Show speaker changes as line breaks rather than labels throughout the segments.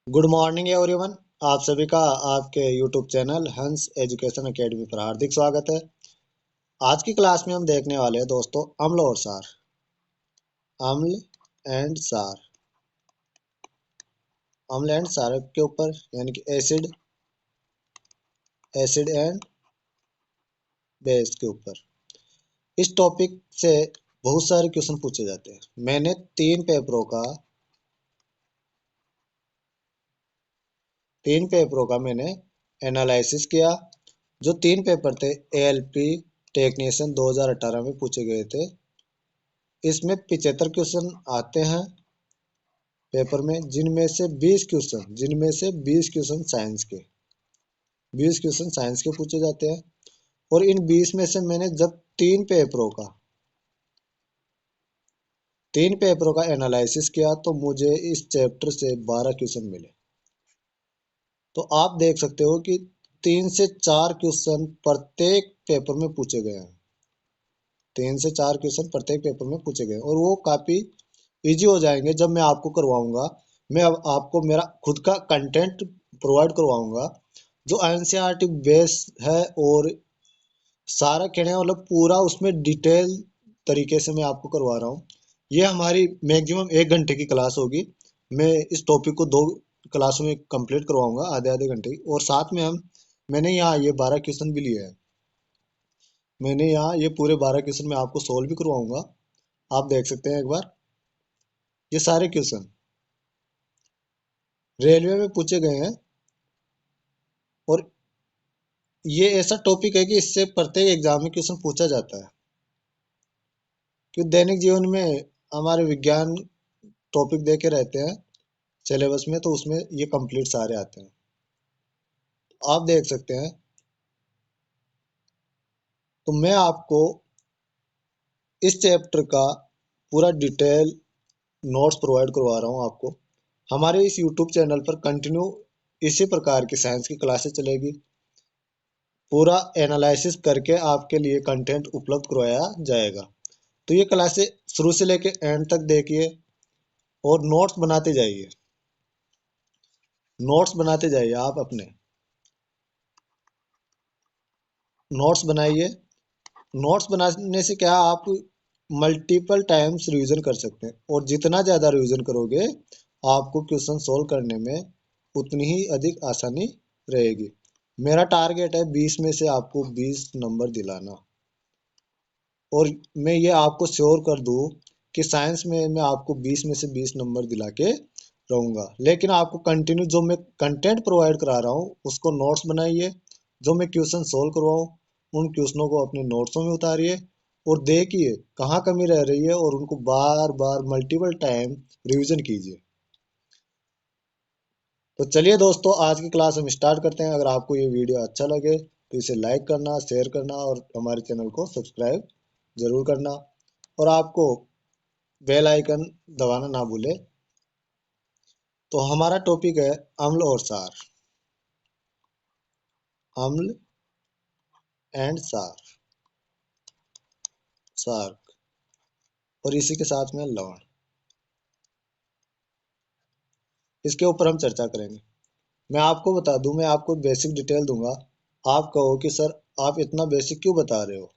Good morning everyone. आप सभी का आपके यूट्यूब चैनल हंस एजुकेशन एकेडमी पर हार्दिक स्वागत है। आज की क्लास में हम देखने वाले हैं दोस्तों अम्ल और सार। अम्ल एंड सार। अम्ल एंड सार के ऊपर यानी कि एसिड एंड बेस के ऊपर इस टॉपिक से बहुत सारे क्वेश्चन पूछे जाते हैं। मैंने तीन पेपरों का मैंने एनालिसिस किया। जो तीन पेपर थे एएलपी टेक्नीशियन 2018 में पूछे गए थे। इसमें 75 क्वेश्चन आते हैं पेपर में, जिनमें से 20 क्वेश्चन साइंस के पूछे जाते हैं। और इन 20 में से मैंने जब तीन पेपरों का एनालिसिस किया तो मुझे इस चैप्टर से 12 क्वेश्चन मिले। तो आप देख सकते हो कि 3 से 4 क्वेश्चन प्रत्येक पेपर में पूछे गए हैं। 3 से 4 क्वेश्चन प्रत्येक पेपर में पूछे गए और वो काफी इजी हो जाएंगे जब मैं आपको करवाऊंगा। मैं अब आपको मेरा खुद का कंटेंट प्रोवाइड करवाऊंगा जो एनसीईआरटी बेस है और सारा कहने का मतलब पूरा उसमें डिटेल तरीके से मैं आपको करवा रहा हूँ। ये हमारी मैक्सिमम 1 घंटे की क्लास होगी। मैं इस टॉपिक को 2 क्लासों में कंप्लीट करवाऊंगा, आधे आधे घंटे की। और साथ में मैंने यहाँ ये 12 क्वेश्चन भी लिए हैं। मैंने यहाँ ये पूरे 12 क्वेश्चन मैं आपको सोल्व भी करवाऊंगा। आप देख सकते हैं एक बार ये सारे क्वेश्चन रेलवे में पूछे गए हैं। और ये ऐसा टॉपिक है कि इससे प्रत्येक एग्जाम में क्वेश्चन पूछा जाता है। कि दैनिक जीवन में हमारे विज्ञान टॉपिक दे के रहते हैं सिलेबस में, तो उसमें ये कंप्लीट सारे आते हैं। आप देख सकते हैं। तो मैं आपको इस चैप्टर का पूरा डिटेल नोट्स प्रोवाइड करवा रहा हूँ आपको। हमारे इस यूट्यूब चैनल पर कंटिन्यू इसी प्रकार की साइंस की क्लासेस चलेगी। पूरा एनालिसिस करके आपके लिए कंटेंट उपलब्ध करवाया जाएगा। तो ये क्लासेस शुरू से लेके एंड तक देखिए और नोट्स बनाते जाइए। आप अपने नोट्स बनाइए। नोट्स बनाने से क्या आप मल्टीपल टाइम्स रिवीजन कर सकते हैं और जितना ज़्यादा रिवीजन करोगे आपको क्वेश्चन सोल्व करने में उतनी ही अधिक आसानी रहेगी। मेरा टारगेट है 20 में से आपको 20 नंबर दिलाना। और मैं ये आपको श्योर कर दूं कि साइंस में मैं आपको 20 में से 20 नंबर दिला के रहूँगा। लेकिन आपको कंटिन्यू जो मैं कंटेंट प्रोवाइड करा रहा हूँ उसको नोट्स बनाइए। जो मैं क्वेश्चन सोल्व करवाऊँ उन क्वेश्चनों को अपने नोट्सों में उतारिए और देखिए कहाँ कमी रह रही है और उनको बार बार मल्टीपल टाइम रिवीजन कीजिए। तो चलिए दोस्तों, आज की क्लास हम स्टार्ट करते हैं। अगर आपको ये वीडियो अच्छा लगे तो इसे लाइक करना, शेयर करना और हमारे चैनल को सब्सक्राइब जरूर करना। और आपको बेल आइकन दबाना ना भूले। तो हमारा टॉपिक है अम्ल और सार। अम्ल एंड सार और इसी के साथ में लवण। इसके ऊपर हम चर्चा करेंगे। मैं आपको बता दूं, मैं आपको बेसिक डिटेल दूंगा। आप कहो कि सर आप इतना बेसिक क्यों बता रहे हो।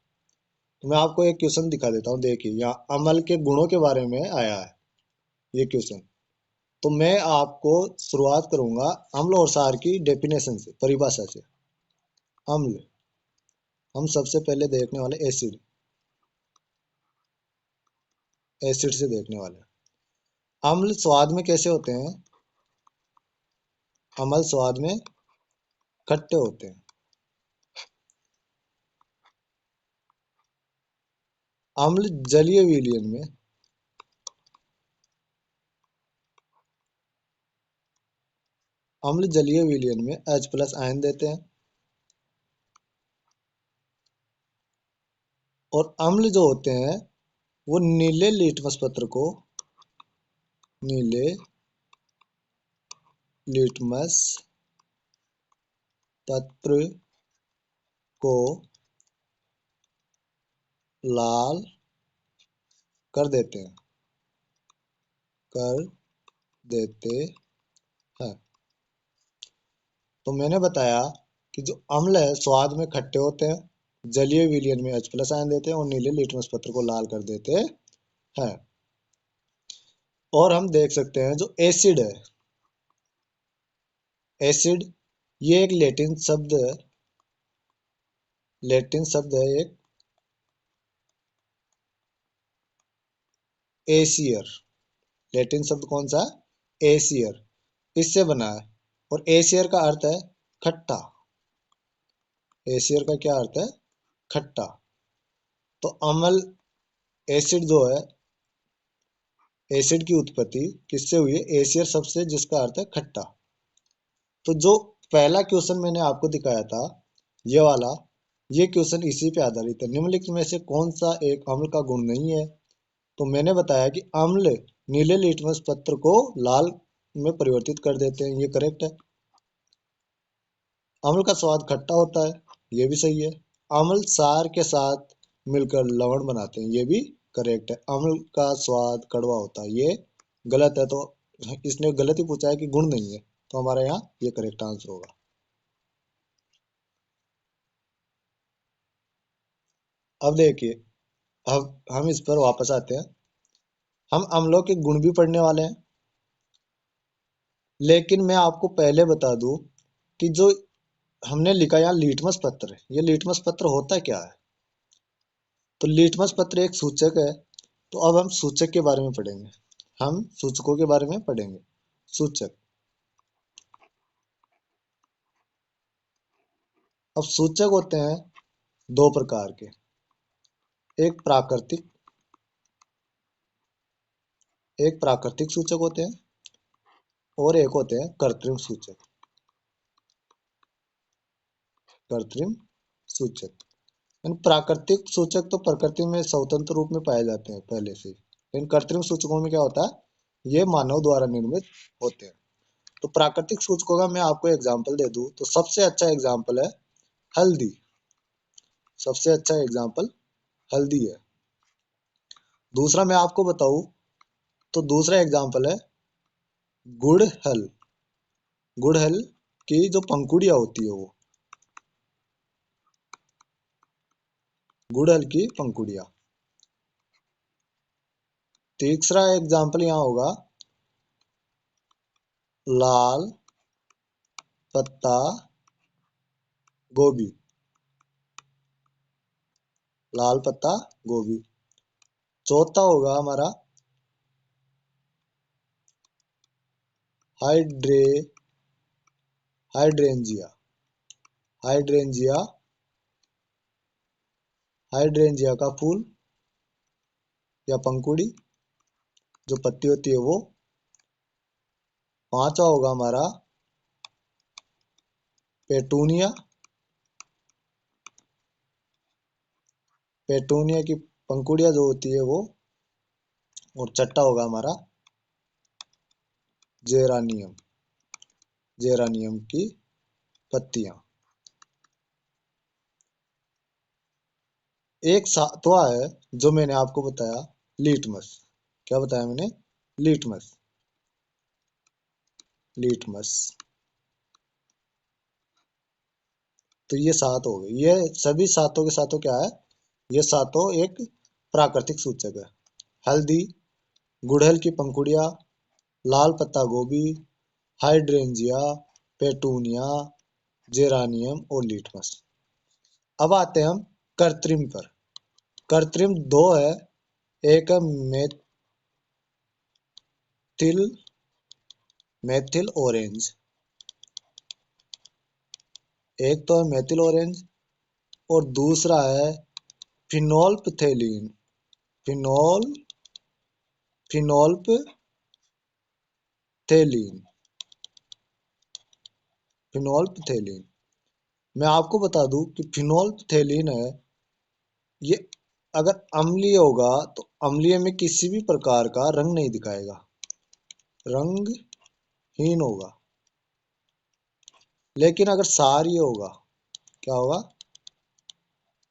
तो मैं आपको एक क्वेश्चन दिखा देता हूँ। देखिए यहाँ अम्ल के गुणों के बारे में आया है ये क्वेश्चन। तो मैं आपको शुरुआत करूंगा अम्ल और सार की डेफिनेशन से, परिभाषा से। अम्ल, हम सबसे पहले देखने वाले एसिड से देखने वाले हैं। अम्ल स्वाद में कैसे होते हैं। अम्ल स्वाद में खट्टे होते हैं। अम्ल जलीय विलयन में H+ आयन देते हैं। और अम्ल जो होते हैं वो नीले लिटमस पत्र को लाल कर देते हैं। तो मैंने बताया कि जो अम्ल है स्वाद में खट्टे होते हैं, जलीय विलयन में H+ आयन देते हैं और नीले लिटमस पत्र को लाल कर देते हैं। और हम देख सकते हैं जो एसिड है, एसिड ये एक लैटिन शब्द है एक एसियर। लैटिन शब्द कौन सा है? एसियर, इससे बना है। और एसियर का अर्थ है खट्टा। एसियर का क्या अर्थ है? खट्टा। तो अम्ल एसिड जो है, एसिड की उत्पत्ति किससे हुई है? एसियर शब्द से, जिसका अर्थ है खट्टा। तो जो पहला क्वेश्चन मैंने आपको दिखाया था, ये वाला, ये क्वेश्चन इसी पे आधारित है। निम्नलिखित में से कौन सा एक अम्ल का गुण नहीं है? तो मैंने बताया कि अम्ल नीले लिटमस पत्र को लाल में परिवर्तित कर देते हैं, ये करेक्ट है। अम्ल का स्वाद खट्टा होता है, ये भी सही है। अम्ल क्षार के साथ मिलकर लवण बनाते हैं, ये भी करेक्ट है। अम्ल का स्वाद कड़वा होता है, ये गलत है। तो इसने गलत ही पूछा है कि गुण नहीं है, तो हमारा यहाँ ये करेक्ट आंसर होगा। अब देखिए, अब हम इस पर वापस आते हैं। हम अम्लों के गुण भी पढ़ने वाले हैं, लेकिन मैं आपको पहले बता दूं कि जो हमने लिखा यहाँ लिटमस पत्र, ये लिटमस पत्र होता क्या है? तो लिटमस पत्र एक सूचक है। तो अब हम सूचक के बारे में पढ़ेंगे, हम सूचकों के बारे में पढ़ेंगे। सूचक, अब सूचक होते हैं दो प्रकार के, एक प्राकृतिक सूचक होते हैं और एक होते हैं कृत्रिम सूचक। कृत्रिम सूचक, प्राकृतिक सूचक तो प्रकृति में स्वतंत्र रूप में पाए जाते हैं पहले से ही, लेकिन कृत्रिम सूचकों में क्या होता है? ये मानव द्वारा निर्मित होते हैं। तो प्राकृतिक सूचकों का मैं आपको एग्जांपल दे दूं तो सबसे अच्छा एग्जांपल है हल्दी। सबसे अच्छा एग्जांपल हल्दी है। दूसरा मैं आपको बताऊं तो दूसरा एग्जांपल है गुड़हल। गुड़हल की जो पंखुड़ियां होती है वो, गुड़हल की पंखुड़ियां। तीसरा एग्जांपल यहाँ होगा लाल पत्ता गोभी। लाल पत्ता गोभी। चौथा होगा हमारा हाइड्रे हाइड्रेंजिया। हाइड्रेंजिया, हाइड्रेंजिया का फूल या पंखुड़ी, जो पत्ती होती है वो। पांचवा होगा हमारा पेटूनिया। पेटूनिया की पंखुड़ियां जो होती है वो। और छठा होगा हमारा जेरानियम। जेरानियम की पत्तियां। एक सातवां है जो मैंने आपको बताया, लिटमस। क्या बताया मैंने? लिटमस। लिटमस। तो ये सात हो गए। ये सभी सातों के सातों क्या है? ये सातों एक प्राकृतिक सूचक है। हल्दी, गुड़हल की पंखुड़िया, लाल पत्ता गोभी, हाइड्रेंजिया, पेटूनिया, जेरानियम और लिटमस। अब आते हैं हम कृत्रिम पर। कृत्रिम दो है, एक है मेथिल मेथिल ऑरेंज। एक तो है मेथिल ऑरेंज और दूसरा है फिनोल्फथेलीन। फिनोल फिनोल्फथेलीन। फिनोल्फथेलीन। मैं आपको बता दूं कि फिनोल्फथेलीन है, ये अगर अम्लीय होगा तो अम्लीय में किसी भी प्रकार का रंग नहीं दिखाएगा, रंगहीन होगा। लेकिन अगर क्षारीय होगा, क्या होगा?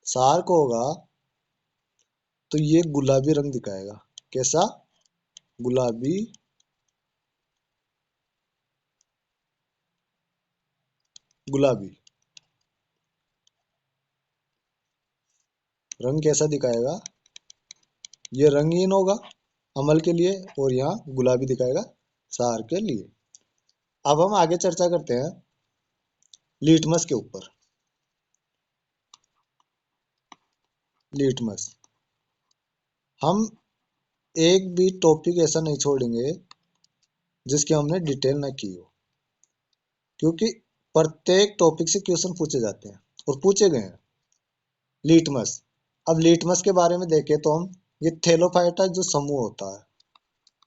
क्षार को होगा तो ये गुलाबी रंग दिखाएगा। कैसा? गुलाबी गुलाबी। रंग कैसा दिखाएगा? ये रंगीन होगा अम्ल के लिए, और यहाँ गुलाबी दिखाएगा क्षार के लिए। अब हम आगे चर्चा करते हैं लिटमस के ऊपर। लिटमस, हम एक भी टॉपिक ऐसा नहीं छोड़ेंगे जिसकी हमने डिटेल ना की हो, क्योंकि प्रत्येक टॉपिक से क्वेश्चन पूछे जाते हैं और पूछे गए हैं। लिटमस, अब लिटमस के बारे में देखें तो हम ये थैलोफाइटा जो समूह होता है,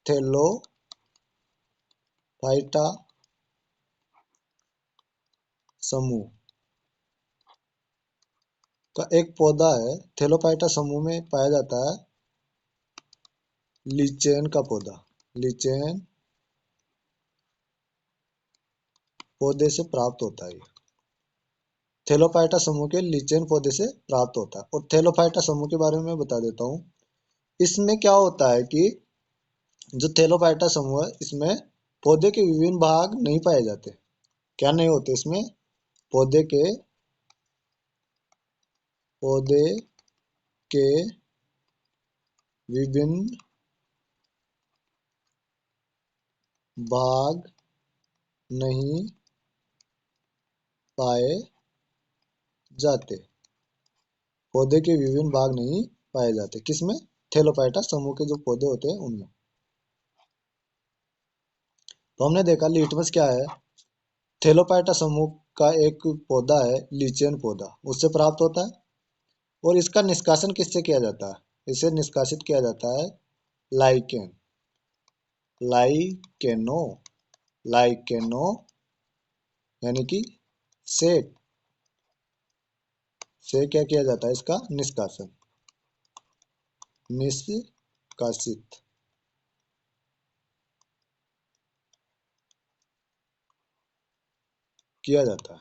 थैलोफाइटा समूह का एक पौधा है। थैलोफाइटा समूह में पाया जाता है लीचेन का पौधा। लीचेन पौधे से प्राप्त होता है। थैलोफाइटा समूह के लीचेन पौधे से प्राप्त होता है। और थैलोफाइटा समूह के बारे में मैं बता देता हूँ। इसमें क्या होता है कि जो थैलोफाइटा समूह है, इसमें पौधे के विभिन्न भाग नहीं पाए जाते। क्या नहीं होते इसमें? पौधे के विभिन्न भाग नहीं पाए जाते। पौधे के विभिन्न भाग नहीं पाए जाते किसमें? थैलोफाइटा समूह के जो पौधे होते हैं उनमें। तो हमने देखा लिटमस क्या है। थैलोफाइटा समूह का एक पौधा है लीचेन पौधा, उससे प्राप्त होता है। और इसका निष्कासन किससे किया जाता है? इसे निष्कासित किया जाता है लाइकेन, लाइकेनो, लाइकेनो यानी कि सेक से क्या किया जाता है? इसका निष्कासन, निष्कासित किया जाता है।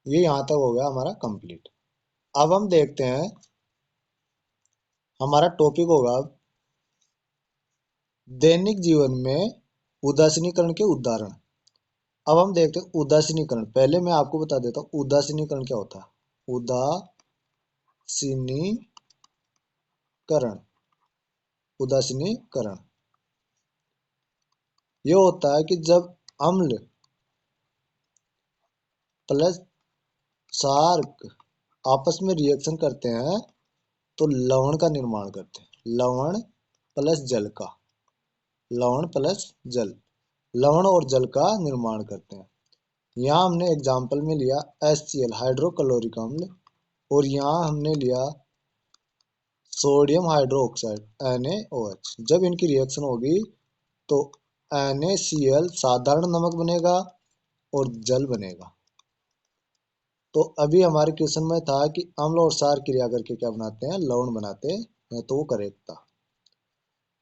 ये यहां तक हो गया हमारा कंप्लीट। अब हम देखते हैं, हमारा टॉपिक होगा दैनिक जीवन में उदासीनीकरण के उदाहरण। अब हम देखते हैं उदासीनीकरण। पहले मैं आपको बता देता हूँ उदासीनीकरण क्या होता है। उदासीनीकरण, उदासीनीकरण ये होता है कि जब अम्ल प्लस क्षार आपस में रिएक्शन करते हैं तो लवण का निर्माण करते हैं। लवण प्लस जल का, लवण प्लस जल, लवण और जल का निर्माण करते हैं। यहाँ हमने एग्जाम्पल में लिया HCl हाइड्रोक्लोरिक अम्ल, और यहाँ हमने लिया सोडियम हाइड्रोक्साइड NaOH। जब इनकी रिएक्शन होगी तो NaCl साधारण नमक बनेगा और जल बनेगा। तो अभी हमारे क्वेश्चन में था कि अम्ल और क्षार क्रिया करके क्या बनाते हैं? लवण बनाते हैं। तो वो करेक्ट था।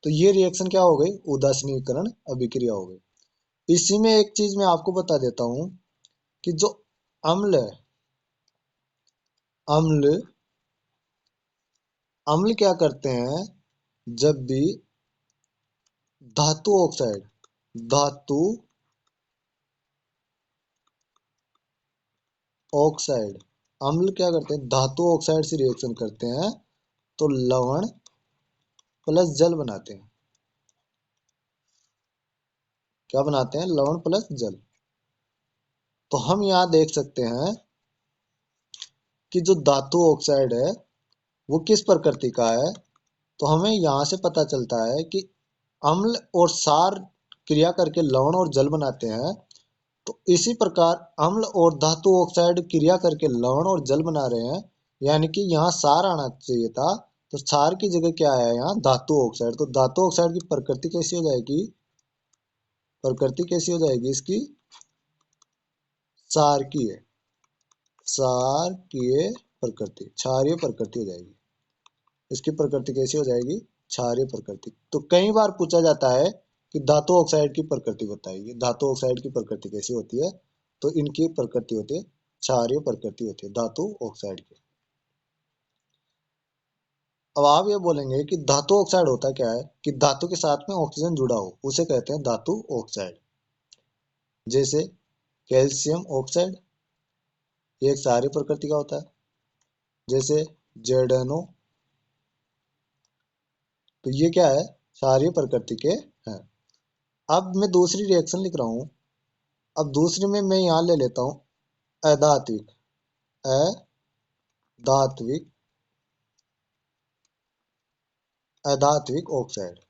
तो ये रिएक्शन क्या हो गई? उदासीनीकरण अभिक्रिया हो गई। इसी में एक चीज मैं आपको बता देता हूं कि जो अम्ल है, अम्ल अम्ल क्या करते हैं? जब भी धातु ऑक्साइड, धातु ऑक्साइड, अम्ल क्या करते हैं? धातु ऑक्साइड से रिएक्शन करते हैं तो लवण प्लस जल बनाते हैं। क्या बनाते हैं? लवण प्लस जल। तो हम यहाँ देख सकते हैं कि जो धातु ऑक्साइड है वो किस प्रकृति का है। तो हमें यहाँ से पता चलता है कि अम्ल और क्षार क्रिया करके लवण और जल बनाते हैं। तो इसी प्रकार अम्ल और धातु ऑक्साइड क्रिया करके लवण और जल बना रहे हैं, यानी कि यहाँ क्षार आना चाहिए था। तो क्षार की जगह क्या है? यहाँ धातु ऑक्साइड। तो धातु ऑक्साइड की प्रकृति कैसी हो जाएगी? प्रकृति कैसी हो जाएगी इसकी? क्षारकीय, क्षारकीय प्रकृति, क्षारीय प्रकृति हो जाएगी। इसकी प्रकृति कैसी हो जाएगी? क्षारीय प्रकृति। तो कई बार पूछा जाता है कि धातु ऑक्साइड की प्रकृति बताइए। धातु ऑक्साइड की प्रकृति कैसी होती है? तो इनकी प्रकृति होती है क्षारीय प्रकृति होती है धातु ऑक्साइड की। अब आप ये बोलेंगे कि धातु ऑक्साइड होता क्या है, कि धातु के साथ में ऑक्सीजन जुड़ा हो उसे कहते हैं धातु ऑक्साइड। जैसे कैल्शियम ऑक्साइड, ये एक क्षारीय प्रकृति का होता है। जैसे जेडनो, तो ये क्या है, क्षारीय प्रकृति के हैं। अब मैं दूसरी रिएक्शन लिख रहा हूं। अब दूसरी में मैं यहां ले लेता हूं अधात्विक, अधात्विक, अधात्विक ऑक्साइड।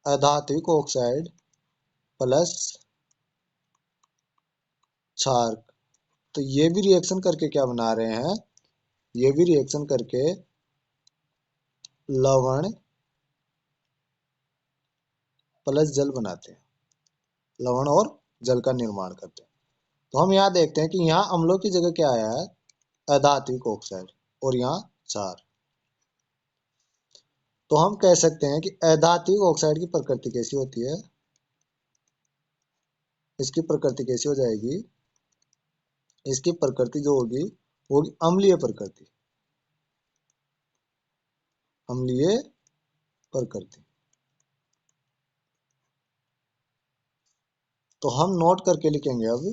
अधात्विक ऑक्साइड प्लस क्षार। तो ये भी रिएक्शन करके क्या बना रहे हैं, ये भी रिएक्शन करके लवण प्लस जल बनाते हैं, लवण और जल का निर्माण करते हैं। तो हम यहाँ देखते हैं कि यहाँ अम्लों की जगह क्या आया है, अधात्विक ऑक्साइड, और यहाँ क्षार। तो हम कह सकते हैं कि अधात्विक ऑक्साइड की प्रकृति कैसी होती है, इसकी प्रकृति कैसी हो जाएगी, इसकी प्रकृति जो होगी वो होगी अम्लीय प्रकृति, अम्लीय प्रकृति। तो हम नोट करके लिखेंगे अब,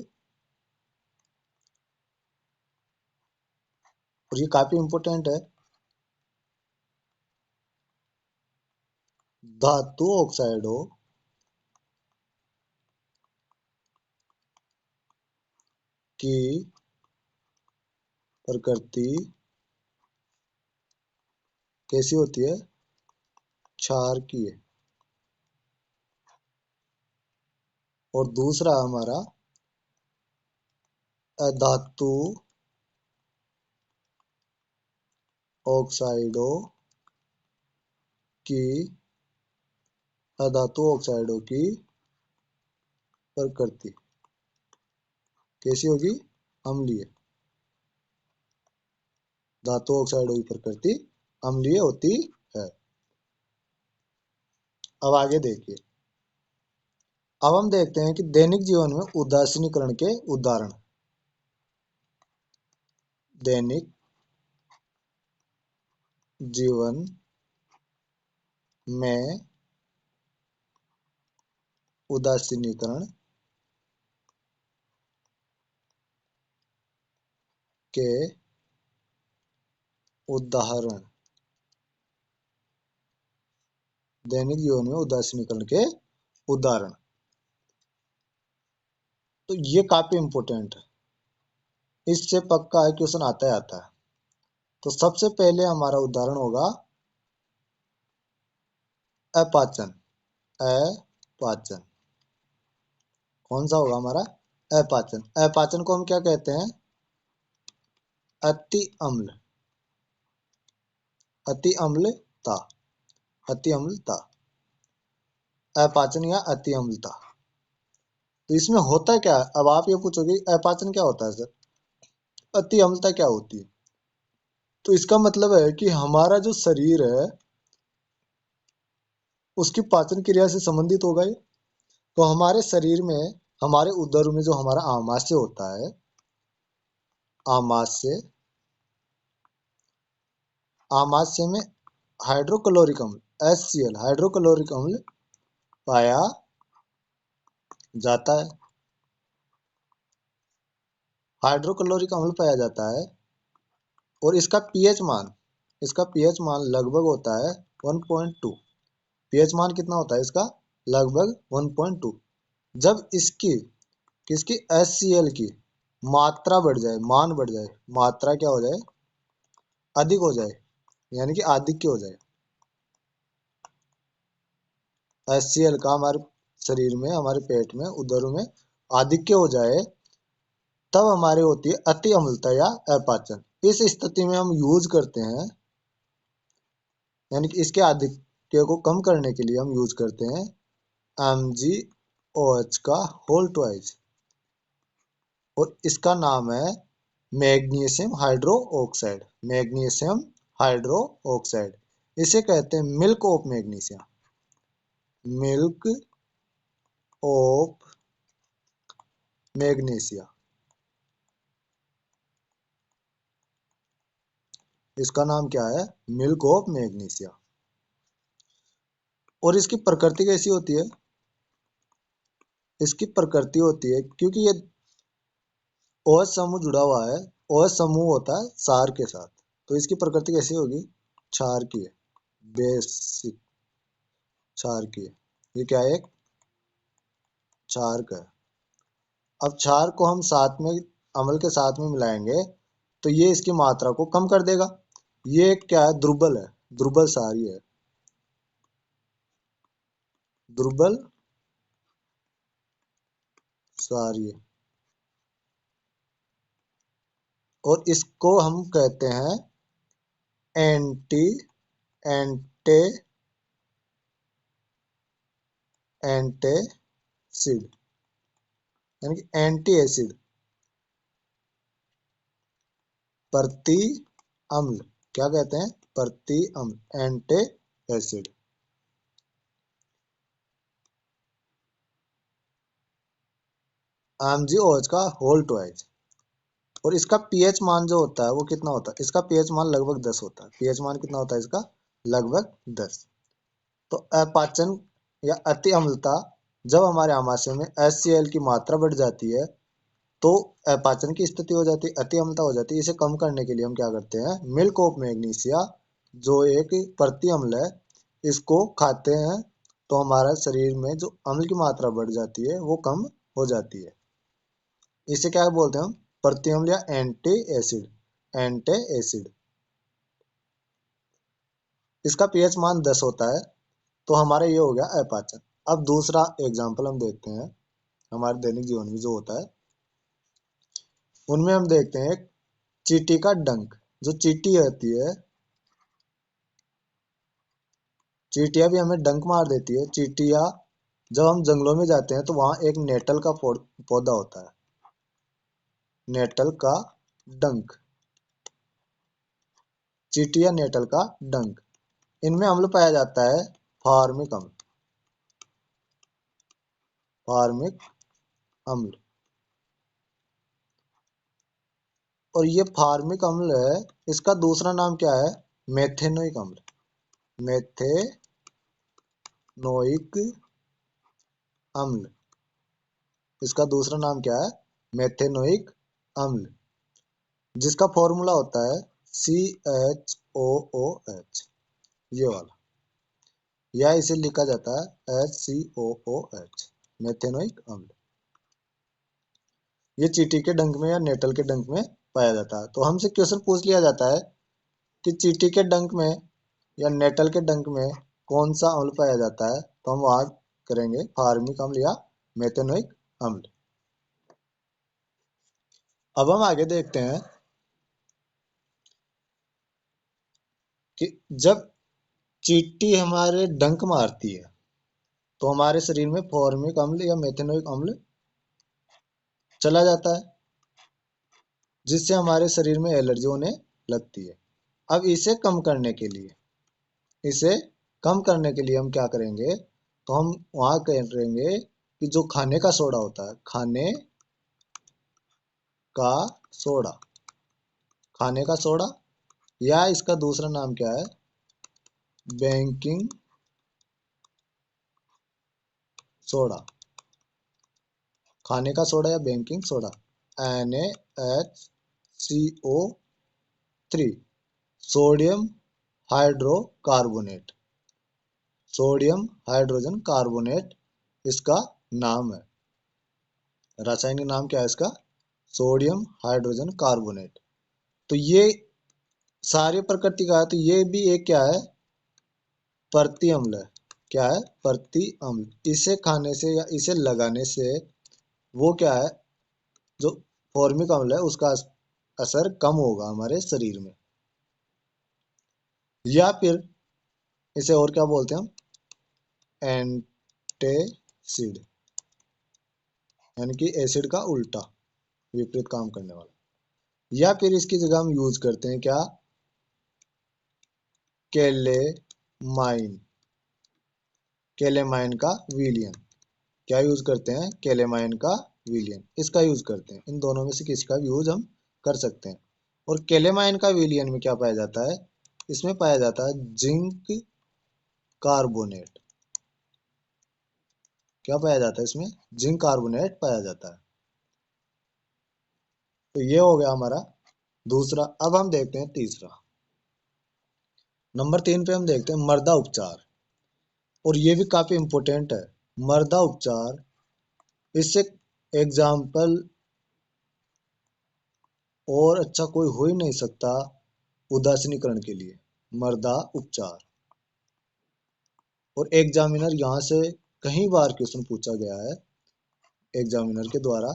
और ये काफी इंपॉर्टेंट है। धातु ऑक्साइडों की प्रकृति कैसी होती है, क्षारकीय। और दूसरा हमारा अधातु ऑक्साइडों की, अधातु ऑक्साइडों की प्रकृति कैसी होगी, अम्लीय। धातु ऑक्साइडों की प्रकृति अम्लीय होती है। अब आगे देखिए। अब हम देखते हैं कि दैनिक जीवन में उदासीनीकरण के उदाहरण। दैनिक जीवन में उदासीनीकरण के उदाहरण। दैनिक जीवन में उदासीनीकरण के उदाहरण, तो ये काफी इंपॉर्टेंट है, इससे पक्का है क्वेश्चन आता ही आता है। तो सबसे पहले हमारा उदाहरण होगा अपाचन। अपाचन कौन सा होगा हमारा, अपाचन। अपाचन को हम क्या कहते हैं, अति अम्ल, अति अम्लता, अति अम्लता, अपाचन या अति अम्लता। तो इसमें होता क्या है, अब आप ये पूछोगे अपाचन क्या होता है सर, अति अम्लता क्या होती है। तो इसका मतलब है कि हमारा जो शरीर है उसकी पाचन क्रिया से संबंधित होगा ये। तो हमारे शरीर में, हमारे उदर में जो हमारा आमाशय होता है, आमाशय, आमाशय में हाइड्रोक्लोरिक अम्ल HCl, हाइड्रोक्लोरिक अम्ल पाया जाता है, हाइड्रोक्लोरिक अम्ल पाया जाता है। और इसका पीएच मान, इसका पीएच मान लगभग होता है 1.2। पीएच मान कितना होता है इसका, लगभग 1.2। जब इसकी, किसकी, HCl की मात्रा बढ़ जाए, मान बढ़ जाए, मात्रा क्या हो जाए, अधिक हो जाए, यानी कि आधिक्य हो जाए, HCl का हमारे शरीर में, हमारे पेट में, उदर में आधिक्य हो जाए, तब हमारी होती है अति अम्लता या अपाचन। इस स्थिति में हम यूज करते हैं, यानी कि इसके आधिक्य को कम करने के लिए हम यूज करते हैं MgOH का होल ट्वाइस, और इसका नाम है magnesium hydro oxide. Magnesium hydro oxide, इसे कहते हैं milk of magnesia, milk of magnesia. इसका नाम क्या है? Milk of magnesia. और इसकी प्रकृति कैसी होती है? इसकी प्रकृति होती है, क्योंकि ये OH समूह जुड़ा हुआ है, OH समूह होता है क्षार के साथ, तो इसकी प्रकृति कैसी होगी? क्षार की है, बेसिक क्षार की है। ये क्या है? एक क्षार का है। अब क्षार को हम साथ में अम्ल के साथ में मिलाएंगे तो ये इसकी मात्रा को कम कर देगा। ये क्या है? दुर्बल है, दुर्बल क्षार ही है, दुर्बल क्षार ही है। और इसको हम कहते हैं एंटी एंटे एंटेसिड, यानी कि एंटी एसिड, प्रति अम्ल। क्या कहते हैं? प्रति अम्ल, एंटी एसिड। MgOH का होल ट्वाइस। और इसका पीएच मान जो होता है वो कितना होता है? इसका पीएच मान लगभग 10 होता है। पीएच मान कितना होता है इसका? लगभग 10। तो अपाचन या अति अम्लता, जब हमारे आमाशय में HCl की मात्रा बढ़ जाती है तो अपाचन की स्थिति हो जाती है, अति अम्लता हो जाती है। इसे कम करने के लिए हम क्या करते हैं? मिल्क ऑफ मैग्नीशिया, जो एक प्रति अम्ल है, इसको खाते हैं तो हमारा शरीर में जो अम्ल की मात्रा बढ़ जाती है वो कम हो जाती है। इसे क्या बोलते हैं हम? प्रति अम्ल या एंटी एसिड, एंटी एसिड। इसका पीएच मान 10 होता है। तो हमारा ये हो गया अपाचन। अब दूसरा एग्जाम्पल हम देखते हैं हमारे दैनिक जीवन में जो होता है, उनमें हम देखते हैं चींटी का डंक। जो चींटी होती है, चींटियां भी हमें डंक मार देती है। चींटियां, जब हम जंगलों में जाते हैं तो वहां एक नेटल का पौधा होता है, नेटल का डंक, चींटियां नेटल का डंक। इनमें अम्ल पाया जाता है फार्मिक अम्ल, फार्मिक अम्ल। और ये फार्मिक अम्ल है, इसका दूसरा नाम क्या है? मेथेनोइक अम्ल, मेथेनोइक अम्ल। इसका दूसरा नाम क्या है? मेथेनोइक अम्ल, जिसका फॉर्मूला होता है CHOOH, ये वाला, या इसे लिखा जाता है HCOOH, मेथेनोइक अम्ल। ये चींटी के डंक में या नेटल के डंक में पाया जाता है। तो हमसे क्वेश्चन पूछ लिया जाता है कि चींटी के डंक में या नेटल के डंक में कौन सा अम्ल पाया जाता है, तो हम वहां करेंगे फार्मिक अम्ल या मेथेनोइक अम्ल। अब हम आगे देखते हैं कि जब चींटी हमारे डंक मारती है तो हमारे शरीर में फॉर्मिक अम्ल या मेथेनोइक अम्ल चला जाता है, जिससे हमारे शरीर में एलर्जी होने लगती है। अब इसे कम करने के लिए, इसे कम करने के लिए हम क्या करेंगे? तो हम वहां करेंगे कि जो खाने का सोडा होता है, खाने का सोडा, खाने का सोडा, या इसका दूसरा नाम क्या है? बेकिंग सोडा, खाने का सोडा या baking soda, NaHCO3, sodium hydrocarbonate, sodium hydrogen carbonate इसका नाम है। रासायनिक नाम क्या है इसका? Sodium hydrogen carbonate. तो ये सारी प्रकृति का है, तो ये भी एक क्या है? प्रति अम्ल है। क्या है? प्रति अम्ल। इसे खाने से या इसे लगाने से वो क्या है? जो फॉर्मिक अम्ल है उसका असर कम होगा हमारे शरीर में। या फिर इसे और क्या बोलते हैं हम? एंटेसिड, यानी कि एसिड का उल्टा, विपरीत काम करने वाला। या फिर इसकी जगह हम यूज करते हैं क्या? केलेमाइन, केलेमाइन का विलियन। क्या यूज करते हैं? केलेमाइन का विलियन, इसका यूज करते हैं। इन दोनों में से किसी का भी यूज हम कर सकते हैं। और कैलेमाइन का विलयन में क्या पाया जाता है, इसमें पाया जाता है जिंक कार्बोनेट। क्या पाया जाता है इसमें, जिंक कार्बोनेट पाया जाता है। तो ये हो गया हमारा दूसरा। अब हम देखते हैं तीसरा। नंबर 3 पे हम देखते हैं मृदा उपचार, और ये भी काफी इंपॉर्टेंट है। मृदा उपचार, इससे एग्जाम्पल और अच्छा कोई हो ही नहीं सकता उदासीनीकरण के लिए, मृदा उपचार। और एग्जामिनर यहाँ से कई बार क्वेश्चन पूछा गया है एग्जामिनर के द्वारा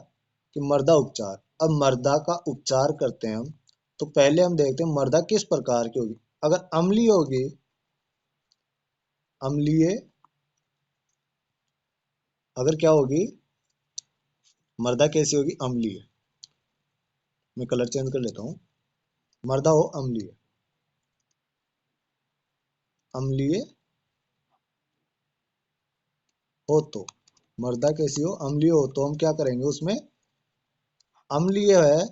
कि मृदा उपचार। अब मृदा का उपचार करते हैं हम, तो पहले हम देखते हैं मृदा किस प्रकार की होगी। अगर अम्लीय होगी, अम्लीय, अगर क्या होगी, मृदा कैसी होगी, अम्लीय। मैं कलर चेंज कर लेता हूँ। मृदा हो अम्लीय, अम्लीय हो तो, मृदा कैसी हो, अम्लीय हो तो हम क्या करेंगे उसमें, अम्लीय है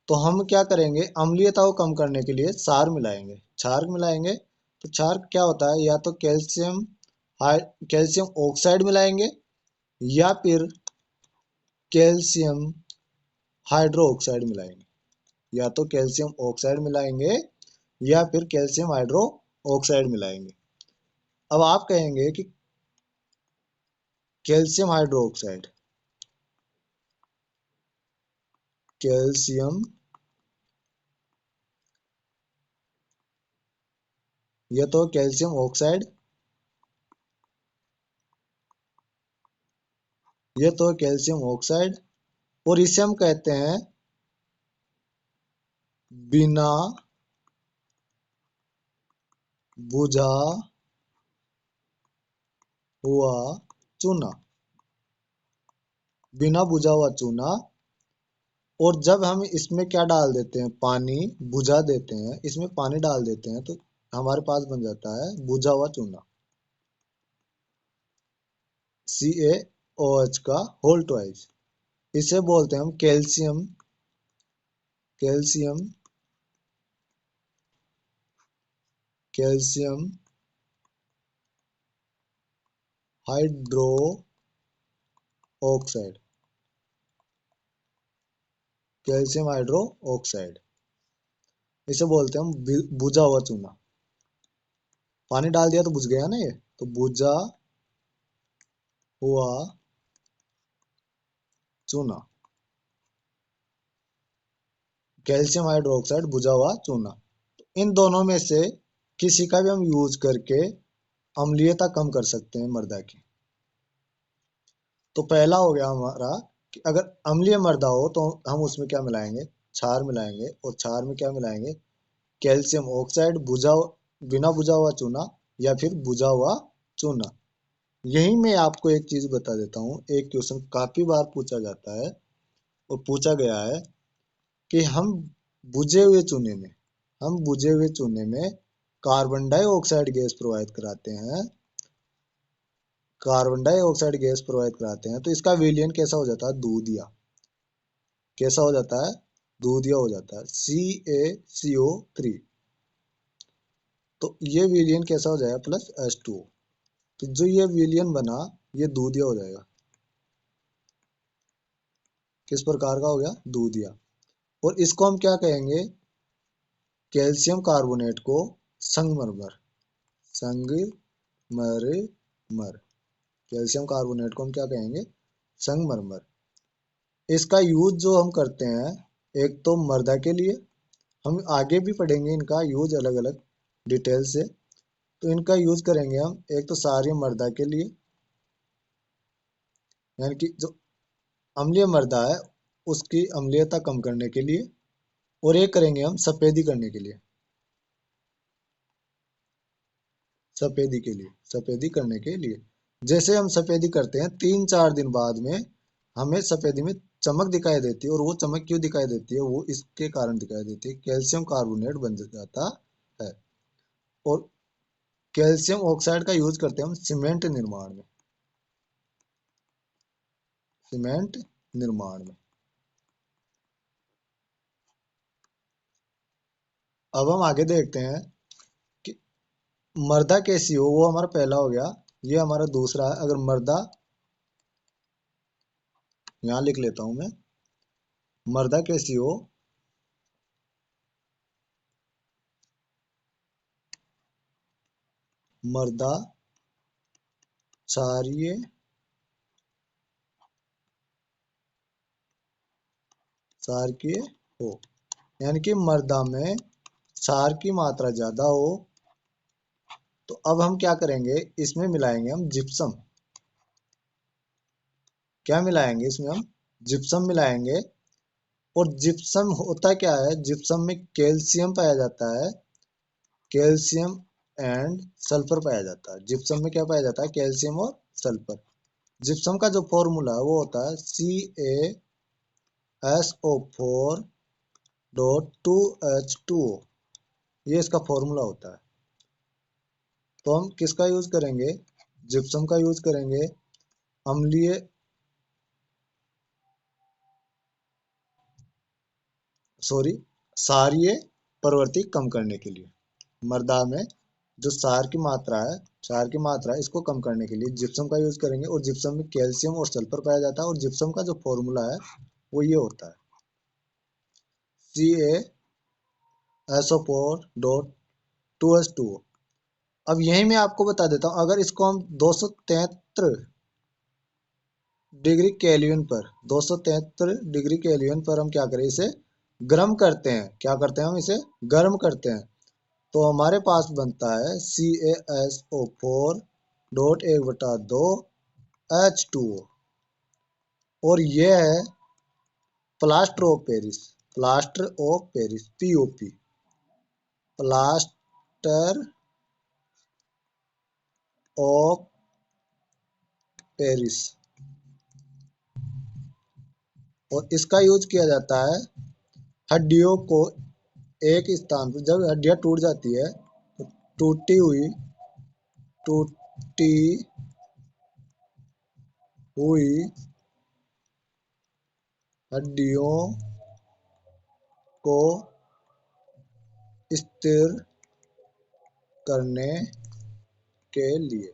तो हम क्या करेंगे, अम्लीयता को कम करने के लिए क्षार मिलाएंगे, क्षार मिलाएंगे। तो क्षार क्या होता है, या तो कैल्शियम कैल्शियम ऑक्साइड मिलाएंगे, या फिर कैल्शियम हाइड्रो ऑक्साइड मिलाएंगे, या तो कैल्शियम ऑक्साइड मिलाएंगे या फिर कैल्शियम हाइड्रो ऑक्साइड मिलाएंगे। अब आप कहेंगे कि कैल्शियम हाइड्रो ऑक्साइड, कैल्शियम, ये तो कैल्शियम ऑक्साइड, ये तो कैल्शियम ऑक्साइड, और इसे हम कहते हैं बिना बुझा हुआ चूना, बिना बुझा हुआ चूना। और जब हम इसमें क्या डाल देते हैं, पानी बुझा देते हैं, इसमें पानी डाल देते हैं, तो हमारे पास बन जाता है बुझा हुआ चूना, CaOH का होल ट्वाइस। इसे बोलते हैं हम calcium, calcium, calcium hydro oxide, calcium hydro oxide, इसे बोलते हैं हम बुझा हुआ चूना। पानी डाल दिया तो बुझ गया ना ये, तो बुझा हुआ चूना, कैल्शियम हाइड्रोक्साइड बुझा हुआ चूना। इन दोनों में से किसी का भी हम यूज करके अम्लीयता कम कर सकते हैं मृदा की। तो पहला हो गया हमारा कि अगर अम्लीय मृदा हो तो हम उसमें क्या मिलाएंगे, क्षार मिलाएंगे, और क्षार में क्या मिलाएंगे, कैल्शियम ऑक्साइड, बुझा, बिना बुझा हुआ चूना, या फिर बुझा हुआ चूना। यही मैं आपको एक चीज बता देता हूँ, एक क्वेश्चन काफी बार पूछा जाता है और पूछा गया है कि बुझे हुए चूने में हम बुझे हुए चूने में कार्बन डाइऑक्साइड गैस प्रोवाइड कराते हैं, कार्बन डाइऑक्साइड गैस प्रोवाइड कराते हैं, तो इसका विलयन कैसा हो जाता है, दूधिया। कैसा हो जाता है, दूधिया हो जाता है, CaCO3। तो ये विलयन कैसा हो जाएगा, +H2O। तो जो ये विलयन बना, ये दूधिया हो जाएगा। किस प्रकार का हो गया, दूधिया। और इसको हम क्या कहेंगे, कैल्शियम कार्बोनेट को संगमरमर, संगमरमर, कैल्शियम कार्बोनेट को हम क्या कहेंगे, संगमरमर। इसका यूज जो हम करते हैं, एक तो मृदा के लिए, हम आगे भी पढ़ेंगे इनका यूज अलग अलग डिटेल से। तो इनका यूज करेंगे हम एक तो सारी मृदा के लिए, यानी कि जो अम्लीय मृदा है उसकी अम्लीयता कम करने के लिए, और एक करेंगे हम सफेदी करने के लिए, सफेदी के लिए, सफेदी करने के लिए। जैसे हम सफेदी करते हैं 3-4 दिन बाद में हमें सफेदी में चमक दिखाई देती है, और वो चमक क्यों दिखाई देती है, वो इसके कारण दिखाई देती है, कैल्शियम कार्बोनेट बन जाता है। और कैल्शियम ऑक्साइड का यूज करते हैं हम सीमेंट निर्माण में, सीमेंट निर्माण में। अब हम आगे देखते हैं कि मर्दा कैसी हो, वो हमारा पहला हो गया। ये हमारा दूसरा है। अगर मर्दा, यहाँ लिख लेता हूं मैं, मर्दा कैसी हो, मर्दा क्षारीय क्षारकीय हो, यानी कि मर्दा में क्षार की मात्रा ज्यादा हो। तो अब हम क्या करेंगे, इसमें मिलाएंगे हम जिप्सम। क्या मिलाएंगे इसमें हम, जिप्सम मिलाएंगे। और जिप्सम होता क्या है, जिप्सम में कैल्शियम पाया जाता है, कैल्शियम एंड सल्फर पाया जाता है। जिप्सम में क्या पाया जाता है, कैल्शियम और सल्फर। जिप्सम का जो फॉर्मूला है वो होता है CaSO4.2H2O, ये इसका फॉर्मूला होता है। तो हम किसका यूज करेंगे, जिप्सम का यूज करेंगे अम्लीय, सॉरी, क्षारीय प्रवृत्ति कम करने के लिए। मृदा में जो क्षार की मात्रा है, क्षार की मात्रा है, इसको कम करने के लिए जिप्सम का यूज करेंगे। और जिप्सम में कैल्शियम और सल्फर पाया जाता है। और जिप्सम का जो फॉर्मूला है वो ये होता है CaSO4.2H2O। अब यही मैं आपको बता देता हूँ, अगर इसको हम 273 डिग्री केल्विन पर, 273 डिग्री केल्विन पर हम क्या करें, इसे गर्म करते हैं। क्या करते हैं, हम इसे गर्म करते हैं। तो हमारे पास बनता है CaSO4.1/2H2O। और ये है plaster of Paris, plaster of Paris, POP, plaster of Paris. और इसका यूज किया जाता है हड्डियों को एक स्थान पर, जब हड्डियां टूट जाती है तो टूटी हुई हड्डियों को स्थिर करने के लिए।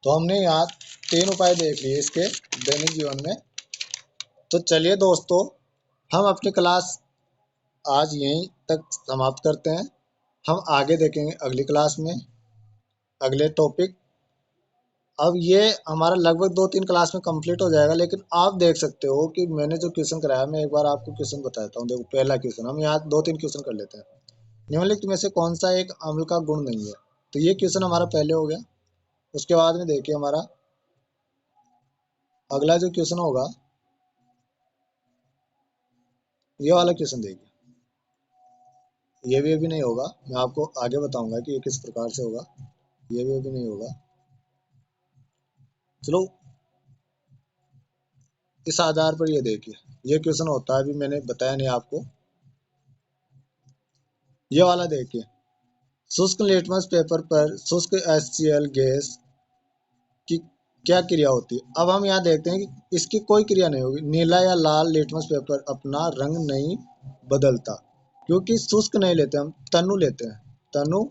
तो हमने यहाँ 3 उपाय देख लिए इसके दैनिक जीवन में। तो चलिए दोस्तों, हम अपनी क्लास आज यहीं तक समाप्त करते हैं। हम आगे देखेंगे अगली क्लास में अगले टॉपिक। अब ये हमारा लगभग 2-3 क्लास में कंप्लीट हो जाएगा। लेकिन आप देख सकते हो कि मैंने जो क्वेश्चन कराया, मैं एक बार आपको क्वेश्चन बता देता हूँ। देखो, पहला क्वेश्चन, हम यहाँ 2-3 क्वेश्चन कर लेते हैं। निम्नलिखित में से कौन सा एक अम्ल का गुण नहीं है। तो ये क्वेश्चन हमारा पहले हो गया। उसके बाद में देखिए हमारा अगला जो क्वेश्चन होगा, ये वाला क्वेश्चन देखिए। ये भी अभी नहीं होगा, मैं आपको आगे बताऊंगा कि ये किस प्रकार से होगा। ये भी अभी नहीं होगा। चलो, इस आधार पर ये देखिए, ये क्वेश्चन होता है, अभी मैंने बताया नहीं आपको। ये वाला देखिए, शुष्क लिटमस पेपर पर शुष्क HCl गैस की क्या क्रिया होती है। अब हम यहाँ देखते हैं कि इसकी कोई क्रिया नहीं होगी। नीला या लाल लिटमस पेपर अपना रंग नहीं बदलता, क्योंकि शुष्क नहीं लेते, हम तनु लेते हैं। तनु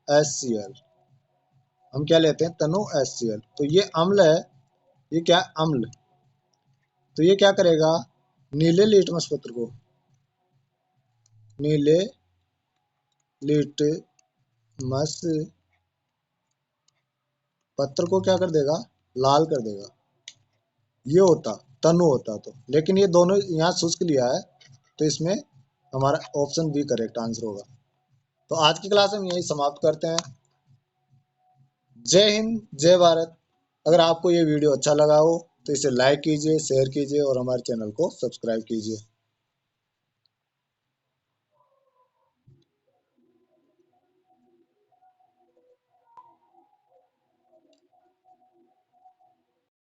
HCl, हम क्या लेते हैं, तनु HCl। तो ये अम्ल है, ये क्या है, अम्ल। तो ये क्या करेगा, नीले लिटमस पत्र को, नीले लिटमस पत्र को क्या कर देगा, लाल कर देगा। ये होता तनु होता तो, लेकिन ये दोनों यहाँ शुष्क लिया है, तो इसमें हमारा ऑप्शन बी करेक्ट आंसर होगा। तो आज की क्लास हम यही समाप्त करते हैं। जय हिंद, जय भारत। अगर आपको ये वीडियो अच्छा लगा हो तो इसे लाइक कीजिए, शेयर कीजिए और हमारे चैनल को सब्सक्राइब कीजिए।